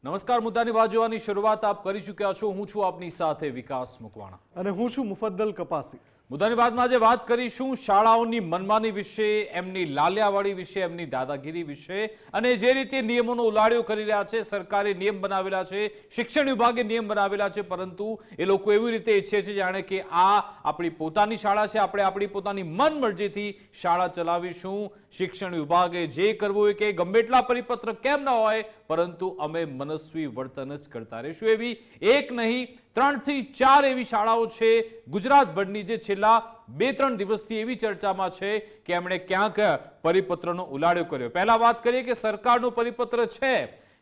નમસ્કાર, મુદ્દાની વાત જોવાની શરૂઆત આપ કરી ચૂક્યા છો। હું છું આપની સાથે વિકાસ મુકવાણા અને હું છું મુફદ્દલ કપાસી। મુદ્દાની વાતમાં આજે વાત કરીશું શાળાઓની મનમાની વિશે, એમની લાલિયાવાડી વિશે, એમની દાદાગીરી વિશે અને જે રીતે નિયમોનો ઉલાળ્યો કરી રહ્યા છે। સરકારે નિયમ બનાવેલા છે, શિક્ષણ વિભાગે નિયમ બનાવેલા છે, પરંતુ એ લોકો એવી રીતે ઈચ્છે છે જાણે કે આ આપણી પોતાની શાળા છે, આપણે આપણી પોતાની મન મરજીથી શાળા ચલાવીશું। શિક્ષણ વિભાગે જે કરવું હોય કે ગમે એટલા પરિપત્ર કેમ ન હોય, પરંતુ અમે મનસ્વી વર્તન જ કરતા રહીશું। એવી એક નહીં 3 થી 4 એવી શાળાઓ છે ગુજરાતભરની જે છેલ્લા 2-3 દિવસથી એવી ચર્ચામાં છે કે એમણે ક્યાંક પરિપત્રનો ઉલાળ્યો કર્યો। પહેલા વાત કરીએ કે સરકારનો પરિપત્ર છે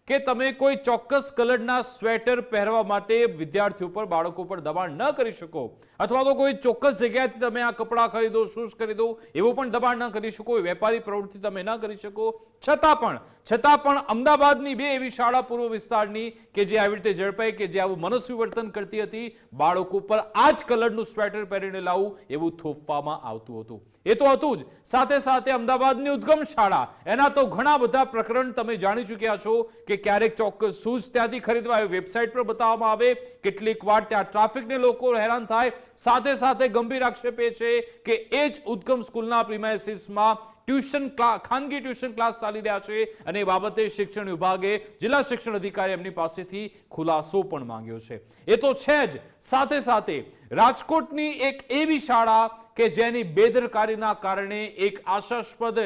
કે તમે કોઈ ચોક્કસ કલરના સ્વેટર પહેરવા માટે વિદ્યાર્થીઓ પર, બાળકો પર દબાણ ન કરી શકો, અથવા તો કોઈ ચોક્કસ જગ્યાએથી તમે આ કપડાં ખરીદો, શૂઝ ખરીદો એવું પણ દબાણ ન કરી શકો, વેપારી પ્રવૃત્તિ તમે ન કરી શકો। છતાં પણ અમદાવાદની 2 એવી શાળા પૂર્વ વિસ્તારની કે જે આવી રીતે ઝડપાઈ, કે જે આવું મનસ્વી વર્તન કરતી હતી, બાળકો પર આ જ કલરનું સ્વેટર પહેરીને લાવવું એવું થોપવામાં આવતું હતું। એ તો હતું જ, સાથે સાથે અમદાવાદની ઉદ્ગમ શાળા, એના તો ઘણા બધા પ્રકરણ તમે જાણી ચૂક્યા છો કે ક્યારેક ચોક્કસ શૂઝ ત્યાંથી ખરીદવા આવે, વેબસાઇટ પર બતાવવામાં આવે, કેટલીક વાર ત્યાં ટ્રાફિકને લોકો હેરાન થાય, સાથે સાથે ગંભીર આક્ષેપ એ છે કે એ જ ઉદ્ગમ સ્કૂલના પ્રિમાઇસીસમાં ખાનગી ટ્યુશન ક્લાસ ચાલી રહ્યા છે અને એ બાબતે શિક્ષણ વિભાગે, જિલ્લા શિક્ષણ અધિકારી એમની પાસેથી ખુલાસો પણ માંગ્યો છે। એ તો છે જ, સાથે સાથે રાજકોટની એક એવી શાળા કે જેની બેદરકારીના કારણે એક આશાસ્પદ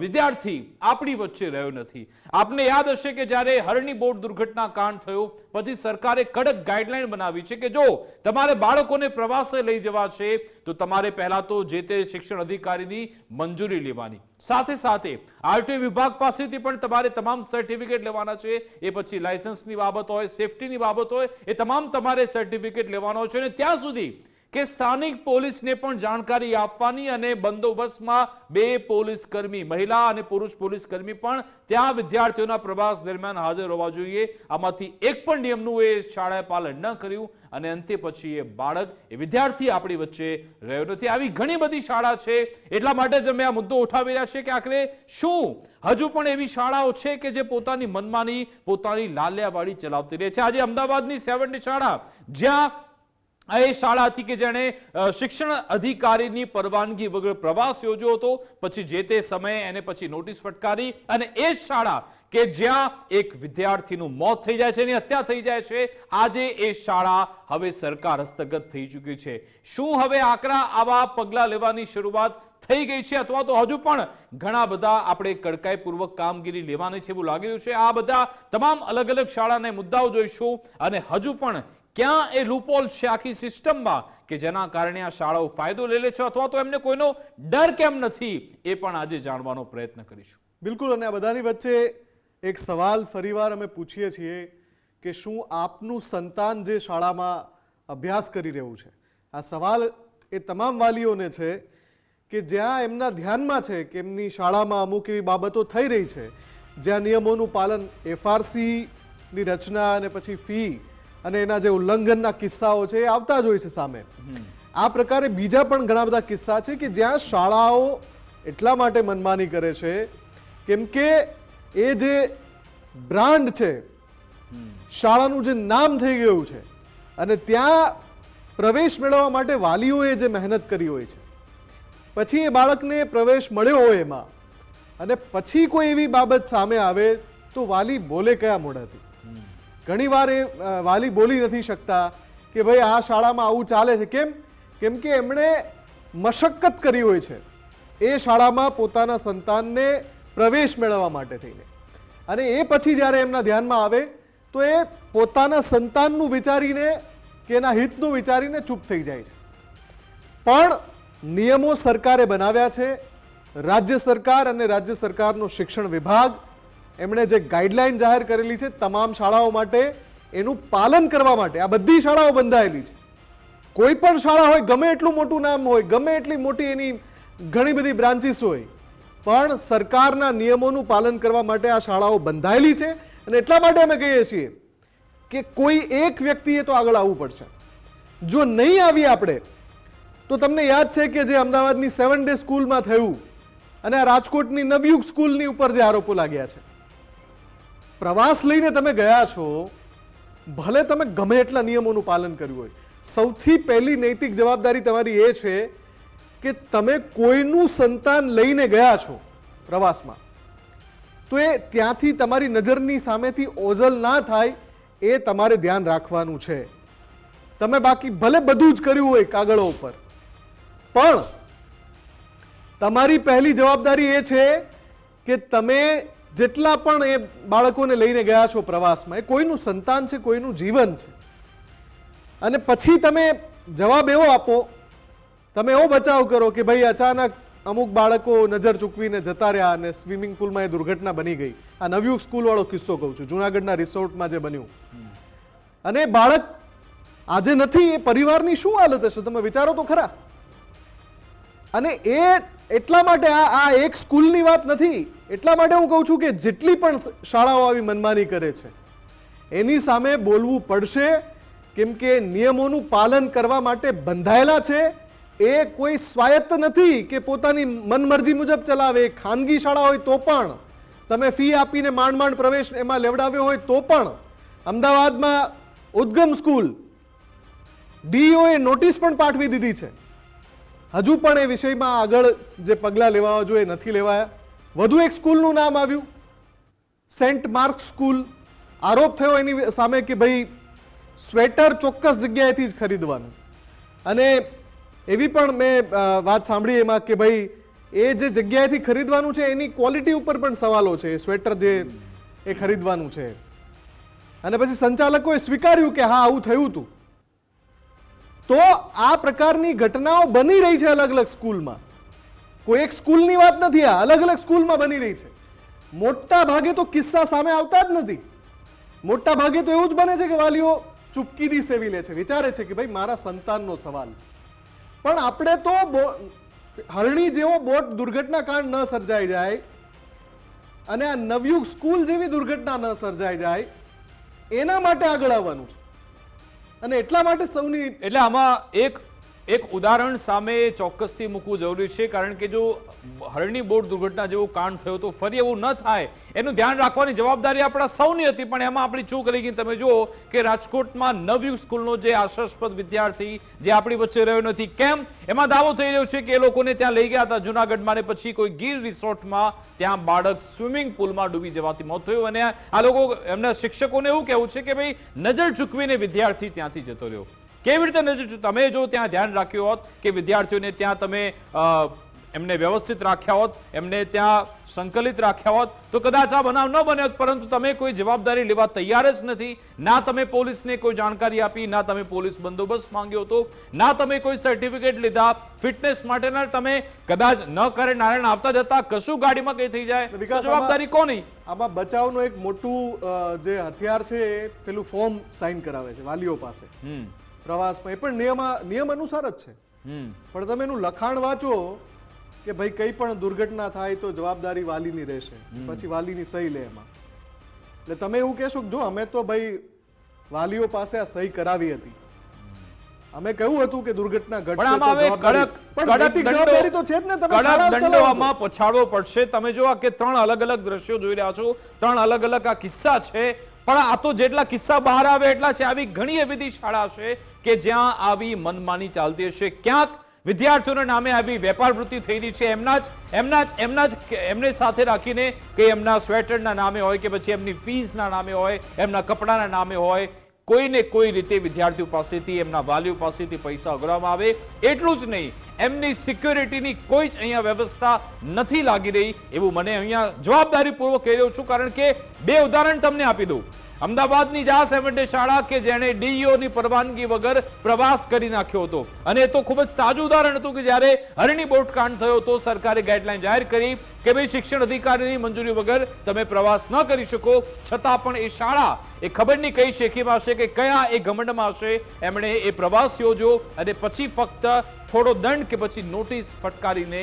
વિદ્યાર્થી આપણી વચ્ચે રહ્યો નથી। આપને યાદ હશે કે જ્યારે હરણી બોટ દુર્ઘટના કાંડ થયો પછી સરકારે કડક ગાઈડલાઈન બનાવી છે કે જો તમારે બાળકોને પ્રવાસે લઈ જવા છે તો તમારે પહેલા તો જે તે શિક્ષણ અધિકારીની મંજૂરી લેવાની, સાથે સાથે આરટીઓ વિભાગ પાસેથી પણ તમારે તમામ સર્ટિફિકેટ લેવાના છે। એ પછી લાયસન્સની બાબત હોય, સેફટીની બાબત હોય, એ તમામ તમારે સર્ટિફિકેટ લેવાનો છે અને ત્યાં સુધી કે સ્થાનિક પોલીસને પણ જાણકારી આપવાની અને બંદોબસ્તમાં 2 પોલીસ કર્મી, મહિલા અને પુરુષ પોલીસ કર્મી પણ ત્યાં વિદ્યાર્થીઓના પ્રવાસ દરમિયાન હાજર હોવા જોઈએ। આમાંથી એક પણ નિયમનું એ શાળાએ પાલન ન કર્યું અને અંતે પછી એ બાળક, એ વિદ્યાર્થી આપણી વચ્ચે રહ્યો નથી। આવી ઘણી બધી શાળા છે, એટલા માટે જ અમે આ મુદ્દો ઉઠાવી રહ્યા છીએ કે આખરે શું હજુ પણ એવી શાળાઓ છે કે જે પોતાની મનમાની, પોતાની લાલિયાવાડી ચલાવતી રહે છે। આજે અમદાવાદની 70 શાળા, જ્યાં એ શાળા હતી કે જેણે શિક્ષણ અધિકારીની પરવાનગી વગર પ્રવાસ યોજ્યો હતો, પછી જે તે સમયે એને પછી નોટિસ ફટકારી, અને એ શાળા કે જ્યાં એક વિદ્યાર્થીનું મોત થઈ જાય છે, એની હત્યા થઈ જાય છે, આજે એ શાળા હવે સરકાર હસ્તગત થઈ ચૂકી છે। શું હવે આકરા આવા પગલા લેવાની શરૂઆત થઈ ગઈ છે, અથવા તો હજુ પણ ઘણા બધા આપણે કડકાઈપૂર્વક કામગીરી લેવાની છે એવું લાગી રહ્યું છે? આ બધા તમામ અલગ અલગ શાળાના મુદ્દાઓ જોઈશું અને હજુ પણ ક્યાં એ લૂપહોલ છે આખી સિસ્ટમમાં કે જેના કારણે આ શાળાઓ ફાયદો લે છે, અથવા તો એમને કોઈનો ડર કેમ નથી, એ પણ આજે જાણવાનો પ્રયત્ન કરીશું। બિલકુલ, અને આ બધાની વચ્ચે એક સવાલ ફરીવાર અમે પૂછીએ છીએ કે શું આપનું સંતાન જે શાળામાં અભ્યાસ કરી રહ્યું છે, આ સવાલ એ તમામ વાલીઓને છે કે જ્યાં એમના ધ્યાનમાં છે કે એમની શાળામાં અમુક એવી બાબતો થઈ રહી છે જ્યાં નિયમોનું પાલન, એફઆરસીની રચના અને પછી ફી અને એના જે ઉલ્લંઘનના કિસ્સાઓ છે એ આવતા જ હોય છે સામે। આ પ્રકારે બીજા પણ ઘણા બધા કિસ્સા છે કે જ્યાં શાળાઓ એટલા માટે મનમાની કરે છે કેમ કે એ જે બ્રાન્ડ છે, શાળાનું જે નામ થઈ ગયું છે, અને ત્યાં પ્રવેશ મેળવવા માટે વાલીઓએ જે મહેનત કરી હોય છે, પછી એ બાળકને પ્રવેશ મળ્યો હોય એમાં, અને પછી કોઈ એવી બાબત સામે આવે તો વાલી બોલે કયા મોઢાથી? ઘણી વાર એ વાલી બોલી નથી શકતા કે ભાઈ આ શાળામાં આવું ચાલે છે। કેમ કે એમણે મશક્કત કરી હોય છે એ શાળામાં પોતાના સંતાનને પ્રવેશ મેળવવા માટે થઈને, અને એ પછી જ્યારે એમના ધ્યાનમાં આવે તો એ પોતાના સંતાનનું વિચારીને કે એના હિતનું વિચારીને ચૂપ થઈ જાય છે। પણ નિયમો સરકારે બનાવ્યા છે, રાજ્ય સરકાર અને રાજ્ય સરકારનો શિક્ષણ વિભાગ, એમણે જે ગાઈડલાઈન જાહેર કરેલી છે તમામ શાળાઓ માટે, એનું પાલન કરવા માટે આ બધી શાળાઓ બંધાયેલી છે। કોઈ પણ શાળા હોય, ગમે એટલું મોટું નામ હોય, ગમે એટલી મોટી એની ઘણી બધી બ્રાન્ચીસ હોય, પણ સરકારના નિયમોનું પાલન કરવા માટે આ શાળાઓ બંધાયેલી છે। અને એટલા માટે અમે કહીએ છીએ કે કોઈ એક વ્યક્તિએ તો આગળ આવવું પડશે। જો નહીં આવીએ આપણે તો તમને યાદ છે કે જે અમદાવાદની 7 ડે સ્કૂલમાં થયું અને આ રાજકોટની નવયુગ સ્કૂલની ઉપર જે આરોપો લાગ્યા છે, પ્રવાસ લઈને તમે ગયા છો, ભલે તમે ગમે એટલા નિયમોનું પાલન કર્યું હોય, સૌથી પહેલી નૈતિક જવાબદારી તમારી એ છે કે તમે કોઈનું સંતાન લઈને ગયા છો પ્રવાસમાં, તો એ ત્યાંથી તમારી નજરની સામેથી ઓઝલ ના થાય એ તમારે ધ્યાન રાખવાનું છે. તમે બાકી ભલે બધું જ કર્યું હોય કાગળો ઉપર, પણ તમારી પહેલી જવાબદારી એ છે કે તમે જેટલા પણ એ બાળકોને લઈને ગયા છો પ્રવાસમાં, એ કોઈનું સંતાન છે, કોઈનું જીવન છે. અને પછી તમે જવાબ એવો આપો, તમે એવો બચાવ કરો કે ભાઈ અચાનક અમુક બાળકો નજર ચૂકવીને જતા રહ્યા અને સ્વિમિંગ પુલમાં એ દુર્ઘટના બની ગઈ. આ નવયુગ સ્કૂલ વાળો કિસ્સો કહું છું, જુનાગઢના રિસોર્ટમાં જે બન્યું. અને બાળક આજે નથી, એ પરિવારની શું હાલત હશે તમે વિચારો તો ખરા. અને એ એટલા માટે આ એક સ્કૂલની વાત નથી, એટલા માટે હું કહું છું કે જેટલી પણ શાળાઓ આવી મનમાની કરે છે એની સામે બોલવું પડશે, કેમ કે નિયમોનું પાલન કરવા માટે બંધાયેલા છે. એ કોઈ સ્વાયત્ત નથી કે પોતાની મનમરજી મુજબ ચલાવે. ખાનગી શાળા હોય તો પણ તમે ફી આપીને માંડ માંડ પ્રવેશ એમાં લેવડાવ્યો હોય તો પણ. અમદાવાદમાં ઉદ્ગમ સ્કૂલ ડીઈઓ એ નોટિસ પણ પાઠવી દીધી છે, હજુ પણ એ વિષયમાં આગળ જે પગલાં લેવા જોઈએ નથી લેવાયા. વધુ એક સ્કૂલનું નામ આવ્યું, સેન્ટ માર્ક સ્કૂલ. આરોપ થયો એની સામે કે ભાઈ સ્વેટર ચોક્કસ જગ્યાએથી જ ખરીદવાનું. અને એવી પણ મેં વાત સાંભળી એમાં કે ભાઈ એ જે જગ્યાએથી ખરીદવાનું છે એની ક્વોલિટી ઉપર પણ સવાલો છે, સ્વેટર જે એ ખરીદવાનું છે. અને પછી સંચાલકોએ સ્વીકાર્યું કે હા આવું થયું હતું. તો આ પ્રકારની ઘટનાઓ બની રહી છે અલગ અલગ સ્કૂલમાં. કોઈ એક સ્કૂલની વાત નથી, આ અલગ અલગ સ્કૂલમાં બની રહી છે. મોટા ભાગે તો કિસ્સા સામે આવતા જ નથી. મોટા ભાગે તો એવું જ બને છે કે વાલીઓ ચૂપકીદી સેવી લે છે, વિચારે છે કે ભાઈ મારા સંતાનનો સવાલ છે. પણ આપણે તો હરણી જેવો બોટ દુર્ઘટના કાંડ ન સર્જાઈ જાય અને આ નવયુગ સ્કૂલ જેવી દુર્ઘટના ન સર્જાઈ જાય એના માટે આગળ આવવાનું છે. અને એટલા માટે સૌની એટલે આમાં એક ઉદાહરણ સામે ચોક્કસથી મૂકવું જરૂરી છે, કારણ કે જો હરણી બોટ દુર્ઘટના જેવો કાંડ થયો તો ફરી એવું ન થાય એનું ધ્યાન રાખવાની જવાબદારી આપણા સૌની હતી. પણ એમાં આપણી ચૂક રહી ગઈ. તમે જુઓ કે રાજકોટમાં નવયુગ સ્કૂલનો જે આશાસ્પદ વિદ્યાર્થી જે આપણી વચ્ચે રહ્યો નથી, કેમ એમાં દાવો થઈ રહ્યો છે કે એ લોકોને ત્યાં લઈ ગયા હતા જુનાગઢમાં, ને પછી કોઈ ગીર રિસોર્ટમાં ત્યાં બાળક સ્વિમિંગ પુલમાં ડૂબી જવાથી મોત થયું. અને આ લોકો એમના શિક્ષકોને એવું કહેવું છે કે ભાઈ નજર ચૂકવીને વિદ્યાર્થી ત્યાંથી જતો રહ્યો. કેવી રીતે નજર, તમે જો ત્યાં ધ્યાન રાખ્યું હોત કે વિદ્યાર્થીઓને ત્યાં તમે એમને વ્યવસ્થિત રાખ્યા હોત, એમને ત્યાં સંકલિત રાખ્યા હોત તો કદાચ આ બનાવ ન બન્યો હોત. પરંતુ તમે કોઈ જવાબદારી લેવા તૈયાર જ નથી. ના તમે પોલીસને કોઈ જાણકારી આપી, ના તમે પોલીસ બંદોબસ્ત માંગ્યો હતો, ના તમે કોઈ સર્ટિફિકેટ લીધા ફિટનેસ માટેના. તમે કદાચ ન કરે નારાયણ આવતા જતા કશું ગાડીમાં કઈ થઈ જાય, જવાબદારી કોની? આમાં બચાવનું એક મોટું જે હથિયાર છે એ પેલું ફોર્મ સાઇન કરાવે છે વાલીઓ પાસે પ્રવાસમાં. એ પણ નિયમ અનુસાર જ છે. પણ તમે એનું લખાણ વાંચો કે ભાઈ કઈ પણ દુર્ઘટના થાય તો જવાબદારી વાલીની રહેશે, પછી વાલીની સહી લે એમાં. એટલે તમે એવું કહેશો કે જો અમે તો ભાઈ વાલીઓ પાસે આ સહી કરાવી હતી, અમે કહ્યું હતું કે દુર્ઘટના ઘટશે પણ આમાં હવે કડક દંડો આમાં પછાડવો પડશે. તમે જો કે 3 અલગ અલગ દ્રશ્યો જોઈ રહ્યા છો, 3 અલગ અલગ આ કિસ્સા છે. પણ આ તો જેટલા કિસ્સા બહાર આવે એટલા છે. આવી ઘણી એવી શાળા છે કે જ્યાં આવી મનમાની ચાલતી હશે. ક્યાંક વિદ્યાર્થીઓના નામે આવી વેપાર વૃત્તિ થઈ રહી છે. એમને સાથે રાખીને કે એમના સ્વેટરના નામે હોય કે પછી એમની ફીસના નામે હોય, એમના કપડાના નામે હોય, કોઈને કોઈ રીતે વિદ્યાર્થીઓ પાસેથી, એમના વાલીઓ પાસેથી પૈસા અગરવામાં આવે. એટલું જ નહીં, એમની સિક્યોરિટીની કોઈ જ અહીંયા વ્યવસ્થા નથી લાગી રહી એવું મને અહીંયા જવાબદારીપૂર્વક કહી રહ્યો છું. કારણ કે 2 ઉદાહરણ તમને આપી દઉં. અમદાવાદની જ આ 7 ડે શાળા કે જેણે ડીઈઓની પરવાનગી વગર પ્રવાસ કરી નાખ્યો હતો. અને એ તો ખૂબ જ તાજું ઉદાહરણ હતું કે જ્યારે હરણી બોટ કાંડ થયો તો સરકારે ગાઈડલાઈન જાહેર કરી કે ભાઈ શિક્ષણ અધિકારીની મંજૂરી વગર તમે પ્રવાસ ન કરી શકો. છતાં પણ એ શાળા એ ખબર નહીં કઈ શેખીમાં હશે કે કયા એ ઘમંડમાં હશે, એમણે એ પ્રવાસ યોજ્યો અને પછી ફક્ત થોડો દંડ કે પછી નોટિસ ફટકારીને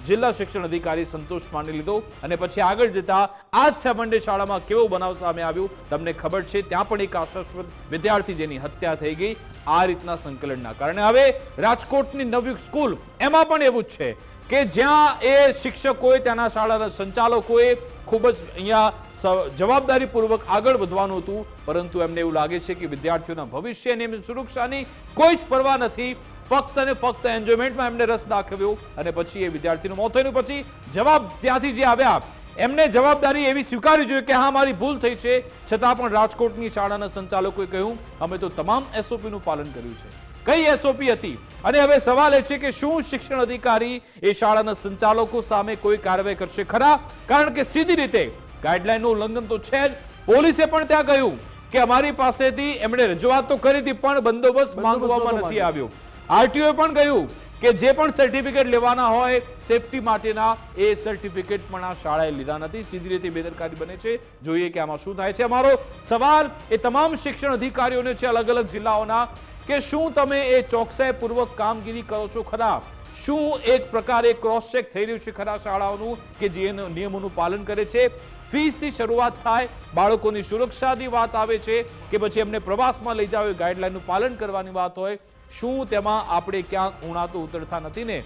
જિલ્લા શિક્ષણ અધિકારી સંતોષ માની લીધો. અને પછી આગળ જતા આ 7 ડે શાળામાં કેવો બનાવ સામે આવ્યું તમને ખબર છે. ત્યાં પણ એક આશાસ્પદ વિદ્યાર્થી જેની હત્યા થઈ ગઈ. આ રીતના સંકલનના કારણે હવે રાજકોટની નવયુગ સ્કૂલ એમાં પણ એવું જ છે કે જ્યાં એ શિક્ષકોએ ત્યાંના શાળાના સંચાલકોએ ખૂબ જ અહીંયા જવાબદારીપૂર્વક આગળ વધવાનું હતું, પરંતુ એમને એવું લાગે છે કે વિદ્યાર્થીઓના ભવિષ્ય અને એમની સુરક્ષાની કોઈ જ પરવા નથી. ફક્ત અને ફક્ત એન્જોયમેન્ટમાં એમને રસ દાખવ્યો અને પછી એ વિદ્યાર્થીનું મોત થયું. પછી જવાબ ત્યાંથી જે આવ્યા એમને જવાબદારી એવી સ્વીકારવી જોઈએ કે હા મારી ભૂલ થઈ છે, છતાં પણ રાજકોટની શાળાના સંચાલકોએ કહ્યું અમે તો તમામ એસઓપીનું પાલન કર્યું છે. કઈ એસઓપી હતી? અને હવે સવાલ એ છે કે શું શિક્ષણ અધિકારી એ શાળાના સંચાલકો સામે કોઈ કાર્યવાહી કરશે ખરા? કારણ કે સીધી રીતે ગાઈડલાઈનનું ઉલ્લંઘન તો છે જ. પોલીસે પણ ત્યાં કહ્યું કે અમારી પાસેથી એમણે રજૂઆત તો કરી હતી પણ બંદોબસ્ત માંગવામાં નથી આવ્યો. આરટીઓએ પણ કહ્યું કે જે પણ સર્ટિફિકેટ લેવાના હોય સેફટી માટેના એ સર્ટિફિકેટ પણ આ શાળાએ લીધા નથી. સીધી રીતે બેદરકારી બને છે. જોઈએ કે આમાં શું થાય છે. અમારો સવાલ એ તમામ શિક્ષણ અધિકારીઓને છે અલગ અલગ જિલ્લાઓના કે શું તમે એ ચોકસાઈપૂર્વક કામગીરી કરો છો ખરા? શું એક પ્રકારે ક્રોસ ચેક થઈ રહ્યું છે ખરા શાળાઓનું કે જે નિયમોનું પાલન કરે છે? ફીસથી શરૂઆત થાય, બાળકોની સુરક્ષાની વાત આવે છે કે પછી એમને પ્રવાસમાં લઈ જાવ, ગાઈડલાઈનનું પાલન કરવાની વાત હોય, શું તેમાં આપણે ક્યાંક ઉણા તો ઉતરતા નથી ને?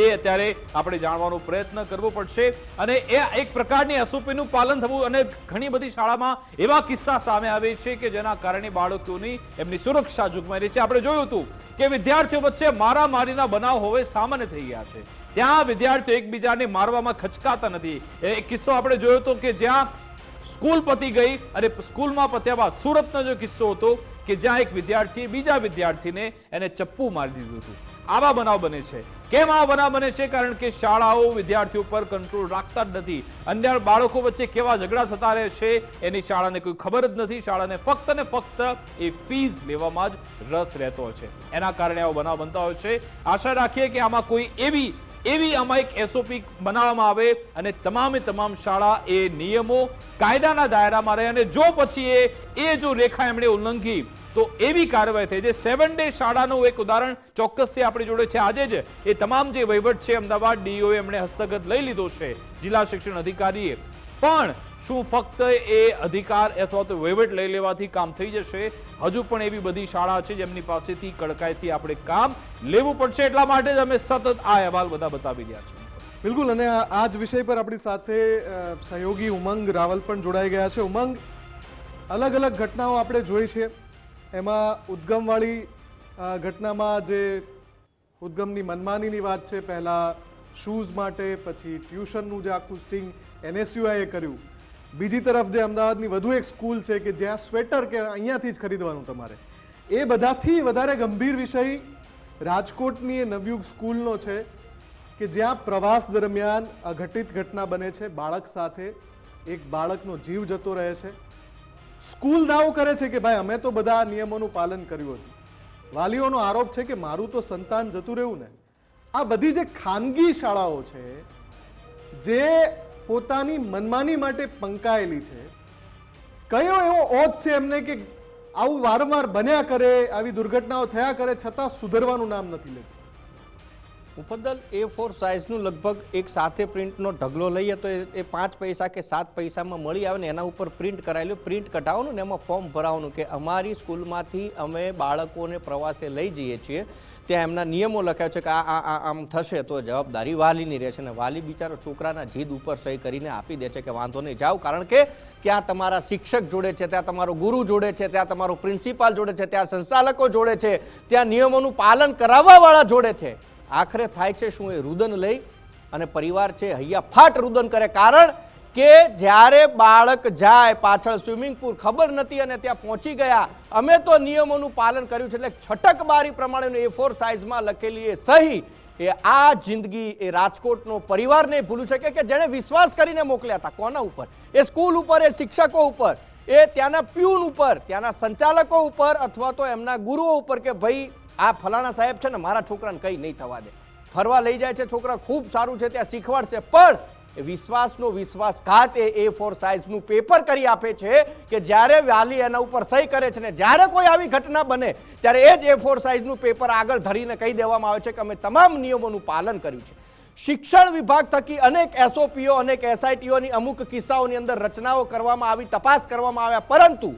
એ અત્યારે આપણે જાણવાનો પ્રયત્ન કરવો પડશે. અને એ એક પ્રકારની એસઓપીનું પાલન થવું અને ઘણી બધી શાળામાં એવા કિસ્સા સામે આવે છે કે જેના કારણે બાળકોની એમની સુરક્ષા જોખમાઈ રહી છે. આપણે જોયું હતું કે વિદ્યાર્થીઓ વચ્ચે મારામારીના બનાવ હવે સામાન્ય થઈ ગયા છે. ત્યાં વિદ્યાર્થીઓ એકબીજાને મારવામાં ખચકાતા નથી. એક કિસ્સો આપણે જોયો હતો કે જ્યાં સ્કૂલ પતી ગઈ અને સ્કૂલમાં પત્યા બાદ સુરતનો જો કિસ્સો હતો કે જ્યાં એક વિદ્યાર્થીએ બીજા વિદ્યાર્થીને એને ચપ્પુ મારી દીધું હતું. આવા બનાવ બને છે. કેમ આવા બનાવ બને છે? કારણ કે શાળાઓ વિદ્યાર્થીઓ પર કંટ્રોલ રાખતા જ નથી. અન્ય બાળકો વચ્ચે કેવા ઝઘડા થતા રહે છે એની શાળાને કોઈ ખબર જ નથી. શાળાને ફક્ત ને ફક્ત એ ફીસ લેવામાં જ રસ રહેતો હોય છે. એના કારણે આવો બનાવ બનતા હોય છે. આશા રાખીએ કે આમાં કોઈ એવી આમાં એક એસઓપી બનાવવામાં આવે અને તમામે તમામ શાળા એ નિયમો કાયદાના દાયરામાં રહે. અને જો પછી એ જો રેખા એમણે ઉલ્લંઘી તો એવી કાર્યવાહી થઈ. જે 7 ડે શાળાનું એક ઉદાહરણ ચોક્કસથી આપણી જોડે છે. આજે જ એ તમામ જે વહીવટ છે અમદાવાદ ડીઓએ એમણે હસ્તગત લઈ લીધો છે જિલ્લા શિક્ષણ અધિકારીએ. પણ શું ફક્ત એ અધિકાર અથવા તો વહીવટ લઈ લેવાથી કામ થઈ જશે? હજુ પણ એવી બધી શાળા છે જેમની પાસેથી કડકાઈથી આપણે કામ લેવું પડશે. એટલા માટે જ અમે સતત આ અહેવાલ બધા બતાવી રહ્યા છીએ. બિલકુલ. અને આ જ વિષય પર આપણી સાથે સહયોગી ઉમંગ રાવલ પણ જોડાઈ ગયા છે. ઉમંગ, અલગ અલગ ઘટનાઓ આપણે જોઈ છે. એમાં ઉદ્ગમવાળી ઘટનામાં જે ઉદ્ગમની મનમાનીની વાત છે, પહેલાં શૂઝ માટે, પછી ટ્યુશનનું જે આખું સ્ટિંગ એનએસયુઆઈએ કર્યું. બીજી તરફ જે અમદાવાદની વધુ એક સ્કૂલ છે કે જ્યાં સ્વેટર કે અહીંયાથી જ ખરીદવાનું તમારે. એ બધાથી વધારે ગંભીર વિષય રાજકોટની એ નવયુગ સ્કૂલનો છે કે જ્યાં પ્રવાસ દરમિયાન અઘટિત ઘટના બને છે. બાળક સાથે એક બાળકનો જીવ જતો રહે છે. સ્કૂલ દાવો કરે છે કે ભાઈ અમે તો બધા નિયમોનું પાલન કર્યું હતું. વાલીઓનો આરોપ છે કે મારું તો સંતાન જતું રહ્યું ને. આ બધી જે ખાનગી શાળાઓ છે જે પોતાની મનમાની માટે પંકાયેલી છે, કયો એવો ઓજ છે એમને કે આવું વારંવાર બન્યા કરે, આવી દુર્ઘટનાઓ થયા કરે, છતાં સુધરવાનું નામ નથી લેતું? મુફદ્દલ, A4 સાઇઝનું લગભગ એક સાથે પ્રિન્ટનો ઢગલો લઈએ તો એ 5 પૈસા કે 7 પૈસામાં મળી આવે ને એના ઉપર પ્રિન્ટ કરાયેલું, પ્રિન્ટ કઢાવવાનું ને એમાં ફોર્મ ભરાવવાનું કે અમારી સ્કૂલમાંથી અમે બાળકોને પ્રવાસે લઈ જઈએ છીએ, ત્યાં એમના નિયમો લખ્યા છે કે આ આમ થશે તો જવાબદારી વાલીની રહે છે. ને વાલી બિચારો છોકરાના જીદ ઉપર સહી કરીને આપી દે છે કે વાંધો નહીં જાઓ, કારણ કે ત્યાં તમારા શિક્ષક જોડે છે, ત્યાં તમારો ગુરુ જોડે છે, ત્યાં તમારો પ્રિન્સિપાલ જોડે છે, ત્યાં સંચાલકો જોડે છે, ત્યાં નિયમોનું પાલન કરાવવાવાળા જોડે છે. આખરે થાય છે શું? એ રુદન લઈ અને પરિવાર છે હૈયા ફાટ રુદન કરે. કારણ કે જ્યારે બાળક જાય પાછળ સ્વિમિંગ પુલ ખબર નથી અને ત્યાં પહોંચી ગયા, અમે તો નિયમોનું પાલન કર્યું છે. એટલે છટકબારી પ્રમાણેનું A4 સાઇઝમાં લખેલી એ સહી એ આ જિંદગી એ રાજકોટનો પરિવાર નહીં ભૂલી શકે કે જેણે વિશ્વાસ કરીને મોકલ્યા હતા. કોના ઉપર? એ સ્કૂલ ઉપર, એ શિક્ષકો ઉપર, એ ત્યાંના પ્યુન ઉપર, ત્યાંના સંચાલકો ઉપર અથવા તો એમના ગુરુઓ ઉપર કે ભાઈ આ ફલાણા સાહેબ છે ને મારા છોકરાને કંઈ નહીં થવા દે. ફરવા લઈ જાય છે, છોકરા ખૂબ સારું છે, ત્યાં શીખવાડશે, પણ વિશ્વાસનો વિશ્વાસઘાત એ A4 સાઇઝનું પેપર કરી આપે છે કે જ્યારે વાલી એના ઉપર સહી કરે છે ને જ્યારે કોઈ આવી ઘટના બને ત્યારે એ જ A4 સાઇઝનું પેપર આગળ ધરીને કહી દેવામાં આવે છે કે અમે તમામ નિયમોનું પાલન કર્યું છે. શિક્ષણ વિભાગ થકી અનેક SOPઓ, અનેક SITઓની અમુક કિસ્સાઓની અંદર રચનાઓ કરવામાં આવી, તપાસ કરવામાં આવ્યા, પરંતુ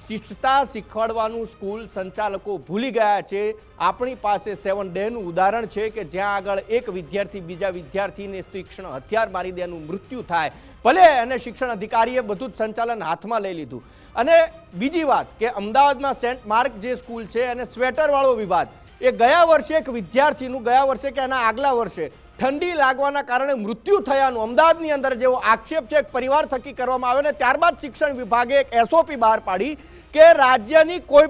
શિસ્તતા શીખવાડવાનું સ્કૂલ સંચાલકો ભૂલી ગયા છે. આપણી પાસે 7 ડેનું ઉદાહરણ છે કે જ્યાં આગળ એક વિદ્યાર્થી બીજા વિદ્યાર્થીને તીક્ષ્ણ હથિયાર મારી દેનું મૃત્યુ થાય. ભલે અને શિક્ષણ અધિકારીએ બધું જ સંચાલન હાથમાં લઈ લીધું. અને બીજી વાત કે અમદાવાદમાં સેન્ટ માર્ક જે સ્કૂલ છે અને સ્વેટરવાળો વિવાદ, એ ગયા વર્ષે એક વિદ્યાર્થીનું ગયા વર્ષે કે એના આગલા વર્ષે ઠંડી લાગવાના કારણે મૃત્યુ થયાનું અમદાવાદની અંદર જેવો આક્ષેપ છે એક પરિવાર થકી કરવામાં આવ્યો. ને ત્યારબાદ શિક્ષણ વિભાગે એક એસઓપી બહાર પાડી કે રાજ્યની કોઈ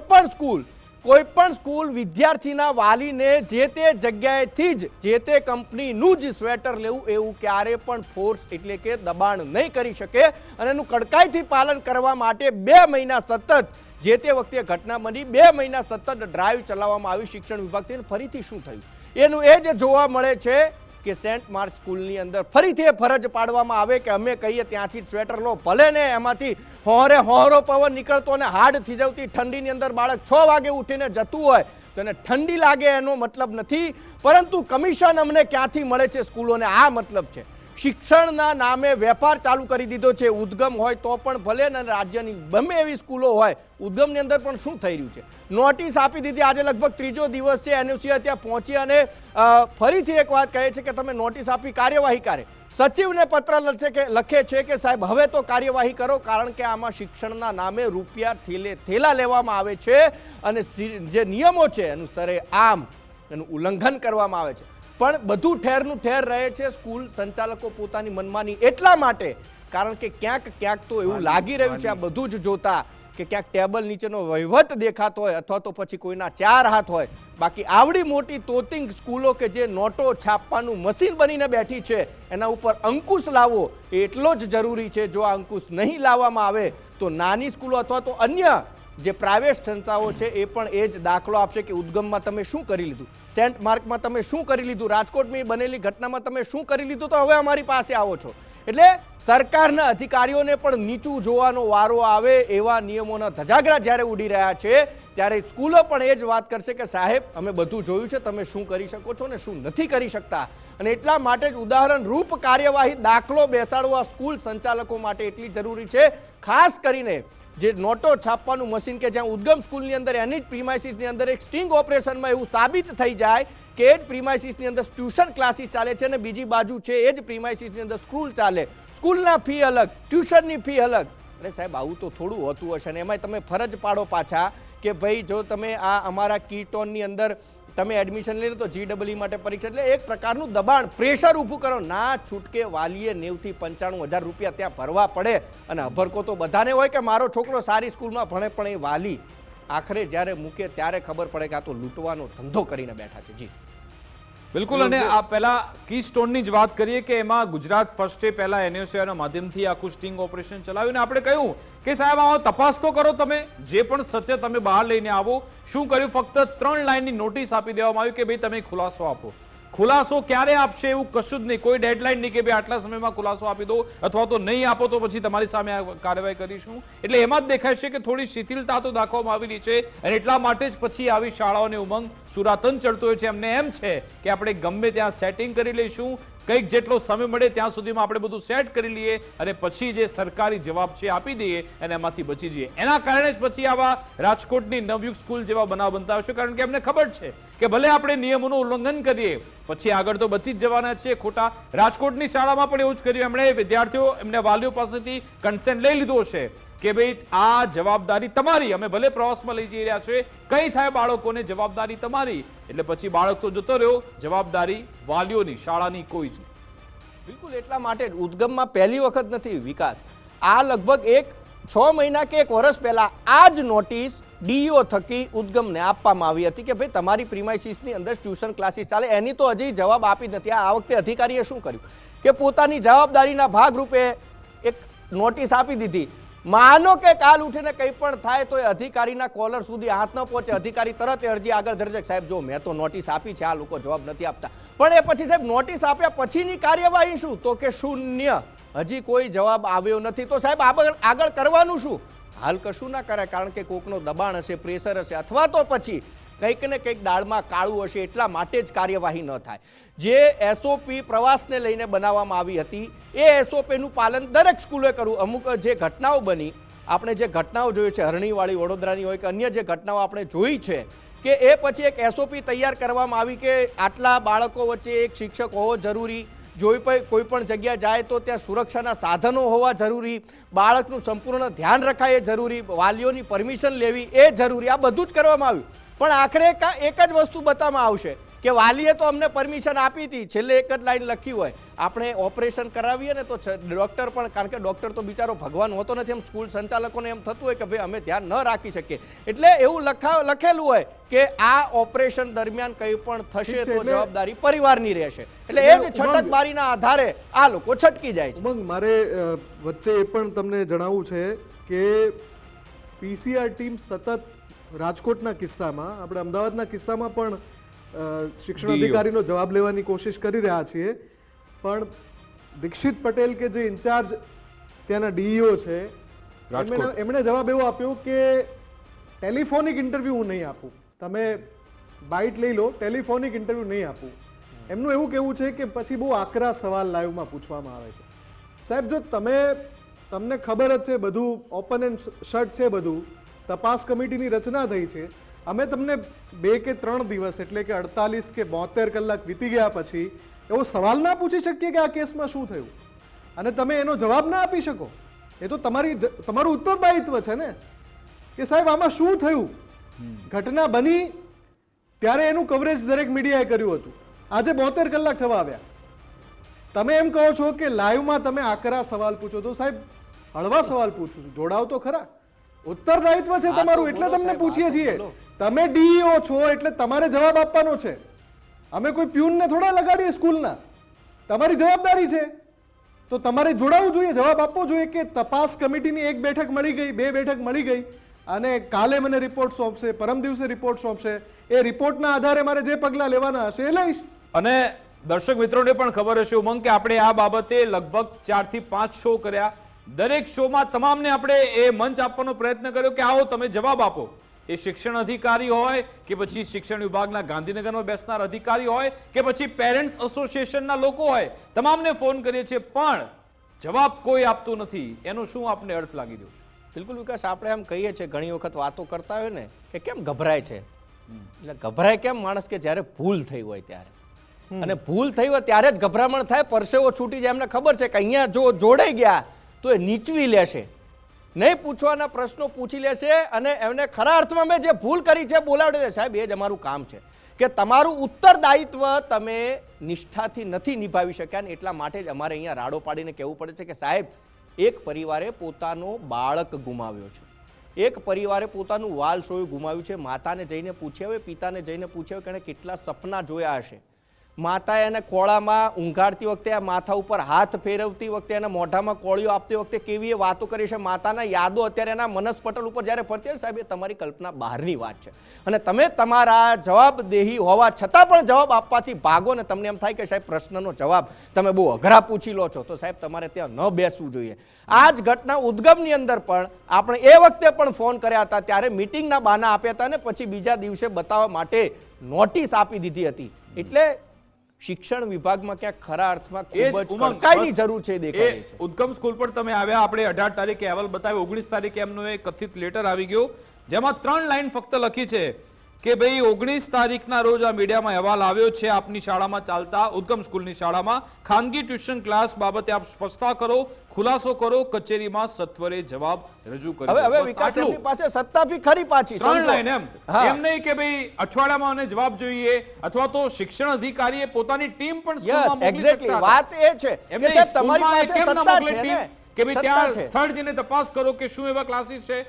પણ સ્કૂલ વિદ્યાર્થીના વાલીને જે તે જગ્યાએથી જ જે તે કંપનીનું જ સ્વેટર લેવું એવું ક્યારે પણ ફોર્સ એટલે કે દબાણ નહીં કરી શકે. અને એનું કડકાઈથી પાલન કરવા માટે 2 મહિના સતત જે તે વખતે ઘટના બની 2 મહિના સતત ડ્રાઈવ ચલાવવામાં આવી શિક્ષણ વિભાગથી. ફરીથી શું થયું એનું એ જ જોવા મળે છે કે સેન્ટ માર્ક સ્કૂલની અંદર ફરીથી ફરજ પાડવામાં આવે કે અમે કહીએ ત્યાંથી સ્વેટર લો. ભલે ને એમાંથી હોરો પવન નીકળતો અને હાડ થીજવતી ઠંડીની અંદર બાળક 6 વાગે ઉઠીને જતું હોય તો એને ઠંડી લાગે એનો મતલબ નથી, પરંતુ કમિશન અમને ક્યાંથી મળે છે સ્કૂલોને આ મતલબ છે. શિક્ષણના નામે વેપાર ચાલુ કરી દીધો છે. ઉદ્ગમ હોય તો પણ ભલે ને રાજ્યની ગમે એવી સ્કૂલો હોય, ઉદ્ગમની અંદર પણ શું થઈ રહ્યું છે, નોટિસ આપી દીધી. આજે લગભગ 3જો દિવસ છે એનઓસી ત્યાં પહોંચી અને ફરીથી એક વાત કહે છે કે તમે નોટિસ આપી કાર્યવાહી કરે. સચિવને પત્ર લખે છે કે સાહેબ હવે તો કાર્યવાહી કરો, કારણ કે આમાં શિક્ષણના નામે રૂપિયા થેલા લેવામાં આવે છે અને જે નિયમો છે એનું સરેઆમ એનું ઉલ્લંઘન કરવામાં આવે છે. પણ બધું ઠેરનું ઠેર રહે છે. સ્કૂલ સંચાલકો પોતાની મનમાની એટલા માટે કારણ કે ક્યાંક તો એવું લાગી રહ્યું છે આ બધું જ જોતા કે ક્યાંક ટેબલ નીચેનો વહીવટ દેખાતો હોય અથવા તો પછી કોઈના 4 હાથ હોય. બાકી આવડી મોટી તોતિંગ સ્કૂલો કે જે નોટો છાપવાનું મશીન બનીને બેઠી છે એના ઉપર અંકુશ લાવવો એટલો જ જરૂરી છે. જો આ અંકુશ નહીં લાવવામાં આવે તો નાની સ્કૂલો અથવા તો અન્ય જે પ્રાઇવેટ સંસ્થાઓ છે એ પણ એ જ દાખલો આપશે કે ઉદ્ગમમાં તમે શું કરી લીધું, સેન્ટ માર્કમાં તમે શું કરી લીધું, રાજકોટમાં બનેલી ઘટનામાં તમે શું કરી લીધું, તો હવે અમારી પાસે આવો છો. એટલે સરકારના અધિકારીઓને પણ નીચું જોવાનો વારો આવે એવા નિયમોના ધજાગરા જ્યારે ઉડી રહ્યા છે ત્યારે સ્કૂલો પણ એ જ વાત કરશે કે સાહેબ અમે બધું જોયું છે, તમે શું કરી શકો છો ને શું નથી કરી શકતા. અને એટલા માટે જ ઉદાહરણ રૂપ કાર્યવાહી દાખલો બેસાડવા સ્કૂલ સંચાલકો માટે એટલી જરૂરી છે. ખાસ કરીને જે નોટો છાપવાનું મશીન કે જ્યાં ઉદ્ગમ સ્કૂલની અંદર એની જ પ્રીમાઇસીસની અંદર એક સ્ટિંગ ઓપરેશનમાં એવું સાબિત થઈ જાય કે એ જ પ્રીમાઇસીસની અંદર ટ્યુશન ક્લાસીસ ચાલે છે અને બીજી બાજુ છે એ જ પ્રીમાઇસીસની અંદર સ્કૂલ ચાલે. સ્કૂલના ફી અલગ, ટ્યુશનની ફી અલગ. અરે સાહેબ આવું તો થોડું હોતું હશે ને એમાંય તમે ફરજ પાડો પાછા કે ભાઈ જો તમે આ અમારા કીટોનની અંદર તમે એડમિશન લઈ લો તો GEE માટે પરીક્ષા, એટલે એક પ્રકારનું દબાણ પ્રેશર ઊભું કરો. ના છૂટકે વાલીએ 90,000 થી 95,000 રૂપિયા ત્યાં ભરવા પડે. અને અભરકો તો બધાને હોય કે મારો છોકરો સારી સ્કૂલમાં ભણે, પણ એ વાલી આખરે જ્યારે મૂકે ત્યારે ખબર પડે કે આ તો લૂંટવાનો ધંધો કરીને બેઠા છે. જી બિલકુલ. અને આ પહેલા કી સ્ટોનની જ વાત કરીએ કે એમાં ગુજરાત ફર્સ્ટે પહેલા એનઓસીના માધ્યમથી આખું સ્ટિંગ ઓપરેશન ચલાવ્યું. આપણે કહ્યું કે સાહેબ આમાં તપાસ તો કરો, તમે જે પણ સત્ય તમે બહાર લઈને આવો. શું કર્યું? ફક્ત 3 લાઇનની નોટિસ આપી દેવામાં આવી કે ભાઈ તમે ખુલાસો આપો. ખુલાસો ક્યારે આપશે એવું કશું જ નહીં, કોઈ ડેડલાઇન નહીં કે ભાઈ આટલા સમયમાં ખુલાસો આપી દો અથવા તો નહીં આપો તો પછી તમારી સામે કાર્યવાહી કરીશું. એટલે એમાં જ દેખાય છે કે થોડી શિથિલતા તો દાખવવામાં આવેલી છે અને એટલા માટે જ પછી આવી શાળાઓને ઉમંગ સુરાતન ચડતો હોય છે. એમને એમ છે કે આપણે ગમે ત્યાં સેટિંગ કરી લઈશું, કંઈક જેટલો સમય મળે ત્યાં સુધીમાં આપણે બધું સેટ કરી લઈએ અને પછી જે સરકારી જવાબ છે આપી દઈએ અને એમાંથી બચી જઈએ. એના કારણે જ પછી આવા રાજકોટની નવયુગ સ્કૂલ જેવા બનાવ બનતા હશે, કારણ કે એમને ખબર છે કે ભલે આપણે નિયમોનું ઉલ્લંઘન કરીએ પછી આગળ તો બચી જ જવાના છે ખોટા. રાજકોટની શાળામાં પણ એવું જ કર્યું. એમણે વિદ્યાર્થીઓ એમને વાલીઓ પાસેથી કન્સેન્ટ લઈ લીધો છે કે ભાઈ આ જવાબદારી તમારી, અમે ભલે પ્રવાસમાં લઈ જઈ રહ્યા છે, કંઈ થાય બાળકોને જવાબદારી તમારી. એટલે પછી બાળક તો જતો રહ્યો, જવાબદારી વાલીઓની, શાળાની કોઈ જ નહીં. બિલકુલ. એટલા માટે ઉદ્ગમમાં પહેલી વખત નથી વિકાસ, આ લગભગ 6 મહિના કે 1 વર્ષ પહેલા આ જ નોટિસ ડીઈઓ થકી ઉદ્ગમને આપવામાં આવી હતી કે ભાઈ તમારી પ્રીમાઇસીસની અંદર ટ્યુશન ક્લાસીસ ચાલે. એની તો હજી જવાબ આપી નથી. આ વખતે અધિકારીએ શું કર્યું કે પોતાની જવાબદારીના ભાગરૂપે એક નોટિસ આપી દીધી. માનો કે કાલ ઉઠીને કંઈ પણ થાય તો એ અધિકારીના કોલર સુધી હાથ ન પહોંચે, અધિકારી તરત અરજી આગળ ધરે છે સાહેબ જો મેં તો નોટિસ આપી છે, આ લોકો જવાબ નથી આપતા. પણ એ પછી સાહેબ નોટિસ આપ્યા પછીની કાર્યવાહી શું? તો કે શૂન્ય, હજી કોઈ જવાબ આવ્યો નથી. તો સાહેબ આગળ કરવાનું શું? હાલ કશું ના કરાય, કારણ કે કોકનો દબાણ હશે, પ્રેશર હશે, અથવા તો પછી કંઈક ને કંઈક દાળમાં કાળું હશે. એટલા માટે જ કાર્યવાહી ન થાય. જે એસઓપી પ્રવાસને લઈને બનાવવામાં આવી હતી એ એસઓપીનું પાલન દરેક સ્કૂલે કરવું. અમુક જે ઘટનાઓ બની આપણે જે ઘટનાઓ જોઈ છે, હરણીવાળી વડોદરાની હોય કે અન્ય જે ઘટનાઓ આપણે જોઈ છે, કે એ પછી એક SOP તૈયાર કરવામાં આવી કે આટલા બાળકો વચ્ચે એક શિક્ષક હોવો જરૂરી, કોઈ પણ જગ્યા જાય તો ત્યાં સુરક્ષાના સાધનો હોવા જરૂરી, બાળકનું સંપૂર્ણ ધ્યાન રખાય એ જરૂરી, વાલીઓની પરમિશન લેવી એ જરૂરી, આ બધું જ કરવામાં આવ્યું. પણ આખરે એક જ વસ્તુ બતાવવામાં આવશે કે વાલીએ તો અમને પરમિશન આપી હતી, છેલ્લે એક જ લાઈન લખી હોય આપણે ઓપરેશન કરાવીએ ને તો ડૉક્ટર પણ, કારણ કે ડૉક્ટર તો બિચારો ભગવાન હોતો નથી, એમ સ્કૂલ સંચાલકોને એમ થતું હોય કે ભાઈ અમે ધ્યાન ન રાખી શકીએ, એટલે એવું લખેલું હોય કે આ ઓપરેશન દરમિયાન કંઈ પણ થશે તો જવાબદારી પરિવારની રહેશે. એટલે એ જ છટકબારીના આધારે આ લોકો છટકી જાય છે. મારે વચ્ચે એ પણ તમને જણાવવું છે કે PCR ટીમ સતત રાજકોટના કિસ્સામાં, આપણે અમદાવાદના કિસ્સામાં પણ શિક્ષણ અધિકારીનો જવાબ લેવાની કોશિશ કરી રહ્યા છીએ, પણ દીક્ષિત પટેલ કે જે ઇન્ચાર્જ ત્યાંના DEO છે એમણે જવાબ એવો આપ્યો કે ટેલિફોનિક ઇન્ટરવ્યુ હું નહીં આપું, તમે બાઇટ લઈ લો, ટેલિફોનિક ઇન્ટરવ્યુ નહીં આપું. એમનું એવું કહેવું છે કે પછી બહુ આકરા સવાલ લાઈવમાં પૂછવામાં આવે છે. સાહેબ, જો તમને ખબર જ છે બધું ઓપન એન્ડ શટ છે, બધું તપાસ કમિટીની રચના થઈ છે, અમે તમને 2 કે 3 દિવસ એટલે કે 48 કે 72 કલાક વીતી ગયા પછી એવો સવાલ ના પૂછી શકીએ કે આ કેસમાં શું થયું, અને તમે એનો જવાબ ના આપી શકો? એ તો તમારું ઉત્તરદાયિત્વ છે ને કે સાહેબ આમાં શું થયું. ઘટના બની ત્યારે એનું કવરેજ દરેક મીડિયાએ કર્યું હતું, આજે 72 કલાક થવા આવ્યા, તમે એમ કહો છો કે લાઈવમાં તમે આકરા સવાલ પૂછો. તો સાહેબ હળવા સવાલ પૂછું છું, જોડાવ તો ખરા, ઉત્તરદાયિત્વ છે તમારું, એટલે તમને પૂછીએ છીએ. તમે DEO છો એટલે તમારે જવાબ આપવાનો છે, અમે કોઈ પ્યુનને થોડા લગાડીએ સ્કૂલના, તમારી જવાબદારી છે, તો તમારે જોડાવવું જોઈએ, જવાબ આપવો જોઈએ કે તપાસ કમિટીની 1 બેઠક મળી ગઈ, 2 બેઠક મળી ગઈ, અને કાલે મને રિપોર્ટ સોંપશે, પરમ દિવસે રિપોર્ટ સોંપશે, એ રિપોર્ટના આધારે મારે જે પગલાં લેવાના હશે એ લઈશ. અને દર્શક મિત્રોને પણ ખબર હશે ઉમંગ કે આપણે આ બાબતે લગભગ 4 થી 5 શો કર્યા, દરેક શોમાં તમામને આપણે એ મંચ આપવાનો પ્રયત્ન કર્યો કે આવો તમે જવાબ આપો. એ શિક્ષણ અધિકારી હોય કે પછી શિક્ષણ વિભાગના ગાંધીનગરમાં બેસનાર અધિકારી હોય કે પછી પેરેન્ટ્સ એસોસિએશનના લોકો હોય, તમામને ફોન કરીએ છીએ પણ જવાબ કોઈ આપતું નથી. એનો શું આપને અર્થ લાગી રહ્યો છે? બિલકુલ વિકાસ, આપણે એમ કહીએ છીએ ઘણી વખત વાતો કરતા હોય ને કે કેમ ગભરાય છે, એટલે ગભરાય કેમ માણસ કે જ્યારે ભૂલ થઈ હોય ત્યારે, અને ભૂલ થઈ હોય ત્યારે જ ગભરામણ થાય, પરસેવો છૂટી જાય. એમને ખબર છે કે અહીંયા જો જોડાઈ ગયા તો એ નીચવી લેશે, નહીં પૂછવાના પ્રશ્નો પૂછી લેશે, અને એમને ખરા અર્થમાં મેં જે ભૂલ કરી છે બોલાવડે છે. સાહેબ, એ જ અમારું કામ છે કે તમારું ઉત્તરદાયિત્વ તમે નિષ્ઠાથી નથી નિભાવી શક્યા, ને એટલા માટે જ અમારે અહીંયા રાડો પાડીને કહેવું પડે છે કે સાહેબ, એક પરિવારે પોતાનો બાળક ગુમાવ્યો છે, એક પરિવારે પોતાનું વાલસોયું ગુમાવ્યું છે. માતાને જઈને પૂછ્યા હોય, પિતાને જઈને પૂછ્યા હોય કે એણે કેટલા સપના જોયા હશે. માતાએ એને ખોળામાં ઊંઘાડતી વખતે, આ માથા ઉપર હાથ ફેરવતી વખતે, એના મોઢામાં કોળીઓ આપતી વખતે કેવી એ વાતો કરી છે. માતાના યાદો અત્યારે એના મનસ્પટલ ઉપર જ્યારે ફરતી હોય, સાહેબ, એ તમારી કલ્પના બહારની વાત છે, અને તમે તમારા જવાબદેહી હોવા છતાં પણ જવાબ આપવાથી ભાગો, ને તમને એમ થાય કે સાહેબ પ્રશ્નનો જવાબ તમે બહુ અઘરા પૂછી લો છો, તો સાહેબ તમારે ત્યાં ન બેસવું જોઈએ. આ જ ઘટના ઉદ્ગમની અંદર પણ આપણે એ વખતે પણ ફોન કર્યા હતા, ત્યારે મિટિંગના બહાના આપ્યા હતા, અને પછી બીજા દિવસે બતાવવા માટે નોટિસ આપી દીધી હતી. એટલે શિક્ષણ વિભાગમાં ક્યાંક ખરા અર્થમાં ખૂબ જ કડકાઈની જરૂર છે દેખાય છે. ઉદ્ગમ સ્કૂલ પર તમે આવ્યા, આપણે 18 તારીખે અહેવાલ બતાવ્યો, 19 તારીખે એમનો એક કથિત લેટર આવી ગયો, જેમાં 3 લાઈન ફક્ત લખી છે કે ભાઈ 19 તારીખના રોજ આ મીડિયામાં અહેવાલ આવ્યો છે, આપની શાળામાં ચાલતા ઉદ્ગમ સ્કૂલની શાળામાં ખાનગી ટ્યુશન ક્લાસ બાબતે આપ સ્પષ્ટતા કરો, ખુલાસો કરો, કચેરીમાં સત્વરે જવાબ રજૂ કરો. હવે વિકાસ એમની પાસે સત્તા ભી ખરી પાછી 3 લાઈન એમ નહીં કે ભાઈ અઠવાડિયામાં મને જવાબ જોઈએ, અથવા તો શિક્ષણ અધિકારીએ પોતાની ટીમ પણ સ્કૂલમાં મોકલી શકતા. વાત એ છે કે સાહેબ તમારી પાસે સત્તા છે ને કે ભાઈ ત્યાં સ્થળ જઈને તપાસ કરો કે શું એવા ક્લાસીસ છે,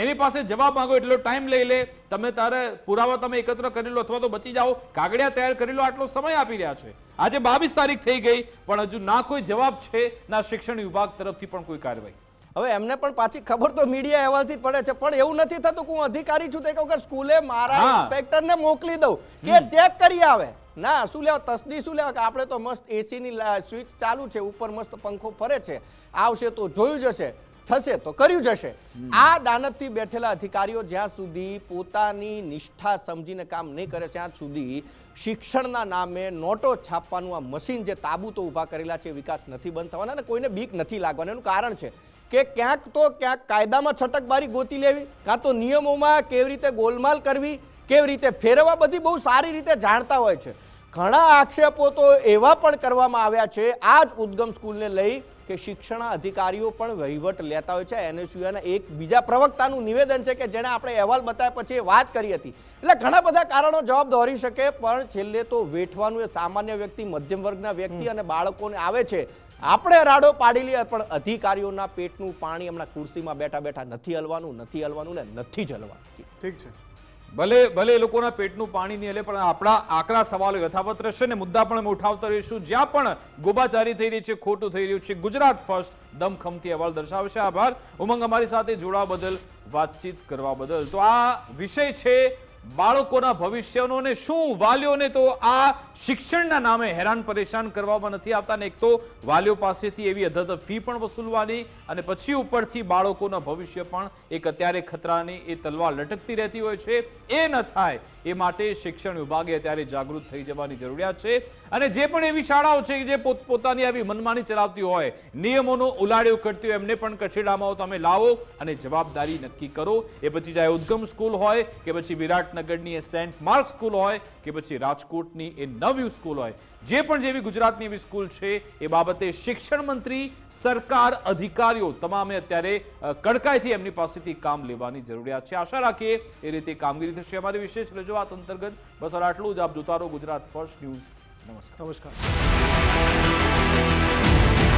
એની પાસે જવાબ માંગો, એટલો ટાઈમ લઈ લે, તમે તારે પુરાવા તમે એકત્ર કરી લો, અથવા તો બચી જાઓ, કાગળિયા તૈયાર કરી લો, આટલો સમય આપી રહ્યા છે. આજે 22 તારીખ થઈ ગઈ, પણ હજુ ના કોઈ જવાબ છે, ના શિક્ષણ વિભાગ તરફથી પણ કોઈ કાર્યવાહી. હવે એમને પણ પાછી ખબર તો મીડિયા અહેવાલથી પડે છે, પણ એવું નથી થતું કે હું અધિકારી છું તે કહું કે સ્કૂલે મારા ઇન્સ્પેક્ટરને મોકલી દઉં કે ચેક કરી આવે. ના, શું લેવા તસદી, શું લેવા કે આપણે તો મસ્ત એસીની સ્વિચ ચાલુ છે, ઉપર મસ્ત પંખો ફરે છે, આવશે તો જોયું જશે, થશે તો કર્યું જશે. આ દાનતથી બેઠેલા અધિકારીઓ જ્યાં સુધી પોતાની નિષ્ઠા સમજીને કામ નહીં કરે ત્યાં સુધી શિક્ષણના નામે નોટો છાપવાનું આ મશીન જે તાબૂતો ઊભા કરેલા છે વિકાસ નથી બંધ થવાના, અને કોઈને બીક નથી લાગવાની. એનું કારણ છે કે ક્યાંક તો ક્યાંક કાયદામાં છટકબારી ગોતી લેવી, કાં તો નિયમોમાં કેવી રીતે ગોલમાલ કરવી, કેવી રીતે ફેરવવા, બધી બહુ સારી રીતે જાણતા હોય છે. ઘણા આક્ષેપો તો એવા પણ કરવામાં આવ્યા છે આ જ ઉદ્ગમ સ્કૂલને લઈ કે શિક્ષણ અધિકારીઓ પણ વહીવટ લેતા હોય છે. એનએસયુઆઈના એક બીજા પ્રવક્તાનું નિવેદન છે કે જેણે આપણે અહેવાલ બતાવ્યા પછી એ વાત કરી હતી. એટલે ઘણા બધા કારણો જવાબ દોરી શકે, પણ છેલ્લે તો વેઠવાનું એ સામાન્ય વ્યક્તિ, મધ્યમ વર્ગના વ્યક્તિ અને બાળકોને આવે છે. આપણે રાડો પાડી લઈએ, પણ અધિકારીઓના પેટનું પાણી હમણાં ખુરશીમાં બેઠા બેઠા નથી હલવાનું ને નથી જ હલવાનું. ઠીક છે, ભલે એ લોકોના પેટનું પાણી નહીં હલે, પણ આપણા આકરા સવાલો યથાવત રહેશે ને મુદ્દા પણ અમે ઉઠાવતા રહીશું. જ્યાં પણ ગોબાચારી થઈ રહી છે, ખોટું થઈ રહ્યું છે, ગુજરાત ફર્સ્ટ દમખમથી અહેવાલ દર્શાવશે. આભાર ઉમંગ, અમારી સાથે જોડાવા બદલ, વાતચીત કરવા બદલ. તો આ વિષય છે બાળકોના ભવિષ્યનો, અને શું વાલીઓને તો આ શિક્ષણના નામે હેરાન પરેશાન કરવામાં નથી આવતા, ને એક તો વાલીઓ પાસેથી એવી અધધ ફી પણ વસૂલવાની, અને પછી ઉપરથી બાળકોના ભવિષ્ય પણ એક અત્યારે ખતરાની એ તલવાર લટકતી રહેતી હોય છે. એ ન થાય એ માટે શિક્ષણ વિભાગે અત્યારે જાગૃત થઈ જવાની જરૂરિયાત છે. અને જે પણ એવી શાળાઓ છે જે પોતાની આવી મનમાની ચલાવતી હોય, નિયમોનો ઉલાળ્યો કરતી હોય, એમને પણ કઠેડામાં તમે લાવો અને જવાબદારી નક્કી કરો. એ પછી ચાહે ઉદ્ગમ સ્કૂલ હોય કે પછી વિરાટનગરની એ સેન્ટ માર્ક સ્કૂલ હોય કે પછી રાજકોટની એ નવયુ સ્કૂલ હોય, જે પણ જેવી ગુજરાતની એવી સ્કૂલ છે, એ બાબતે શિક્ષણ મંત્રી, સરકાર, અધિકારીઓ તમામે અત્યારે કડકાઈથી એમની પાસેથી કામ લેવાની જરૂરિયાત છે. આશા રાખીએ એ રીતે કામગીરી થશે. અમારી વિશેષ રજૂઆત અંતર્ગત બસ આટલું જ. આપ જોતા રહો ગુજરાત ફર્સ્ટ ન્યૂઝ. નમસ્કાર.